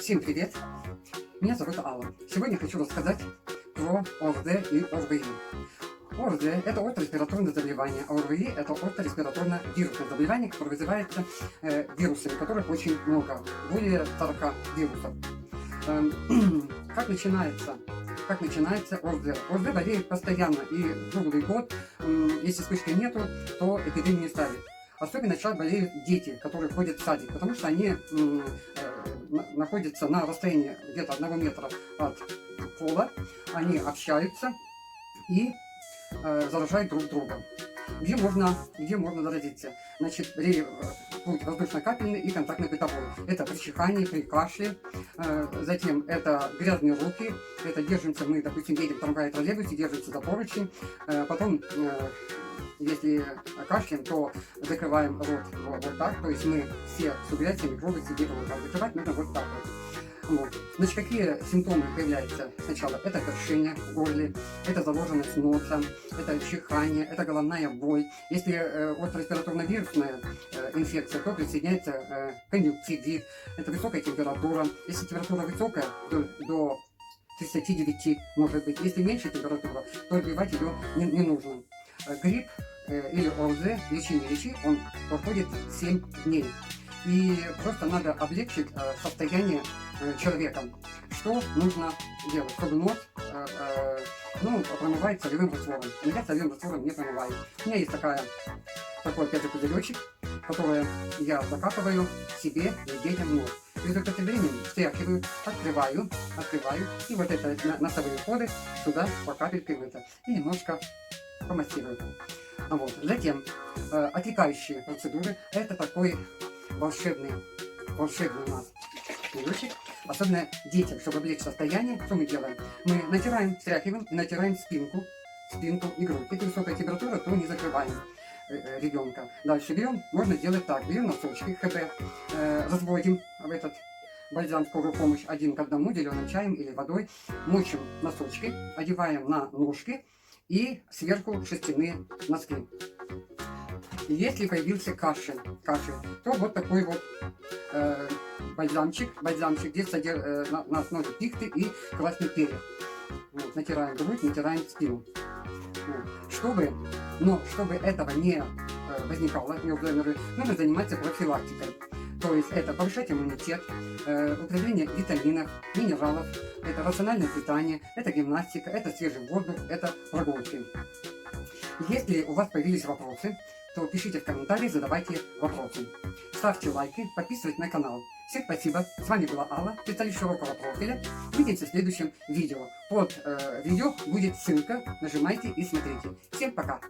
Всем привет! Меня зовут Алла. Сегодня хочу рассказать про ОРВИ и ОРВИ. ОРВИ – это остро-респираторное заболевание, а ОРВИ – это остро-респираторно-вирусное заболевание, которое вызывается вирусами, которых очень много, более 40 вирусов. Как начинается ОРВИ? ОРВИ болеет постоянно и круглый год. Если вспышки нету, то эпидемии не ставит. Особенно часто болеют дети, которые ходят в садик, потому что они находятся на расстоянии где-то 1 метра от пола, они общаются и заражают друг друга. Где можно заразиться? Значит, путь воздушно-капельный и контактно-бытовой. Это при чихании, при кашле, затем это грязные руки, это держимся мы, допустим, едем в трамвае, троллейбусе, держимся за поручень, потом если кашляем, то закрываем рот вот так, то есть мы все субъекты, микробы себе закрывать нужно вот так вот. Значит, какие симптомы появляются сначала? Это першение в горле, это заложенность носа, это чихание, это головная боль. Если остро-респираторно-вирусная инфекция, то присоединяется конъюнктивит, это высокая температура. Если температура высокая, до 39 может быть. Если меньше температура, то отбивать ее не нужно. Грипп или ОРЗ, лечи, он проходит 7 дней. И просто надо облегчить состояние человека. Что нужно делать? Чтобы нос промывать солевым раствором. Но я солевым раствором не промываю. У меня есть такой опять же пузыречек, который я закапываю себе и детям в нос. Перед употреблением встряхиваю, открываю, и вот это носовые ходы сюда по капелькам это. И немножко помассирую. Вот. Затем отвлекающие процедуры. Это такой волшебный у нас пузыречек. Особенно детям, чтобы облегчить состояние, что мы делаем? Мы натираем, встряхиваем и натираем спинку и грудь. Если высокая температура, то не закрываем ребенка. Дальше берем, можно сделать так. Берем носочки ХБ, разводим в этот бальзам скорую помощь 1 к 1, деленым чаем или водой, мочим носочки, одеваем на ножки и сверху шерстяные носки. И если появился кашель, то вот такой вот бальзамчик, здесь на основе пихты и красный перец. Вот, натираем грудь, натираем спину. Вот. Чтобы этого не возникало, нужно заниматься профилактикой. То есть это повышать иммунитет, употребление витаминов, минералов, это рациональное питание, это гимнастика, это свежий воздух, это прогулки. Если у вас появились вопросы, то пишите в комментарии, задавайте вопросы. Ставьте лайки, подписывайтесь на канал. Всем спасибо. С вами была Алла, специалист широкого профиля. Увидимся в следующем видео. Под видео будет ссылка. Нажимайте и смотрите. Всем пока.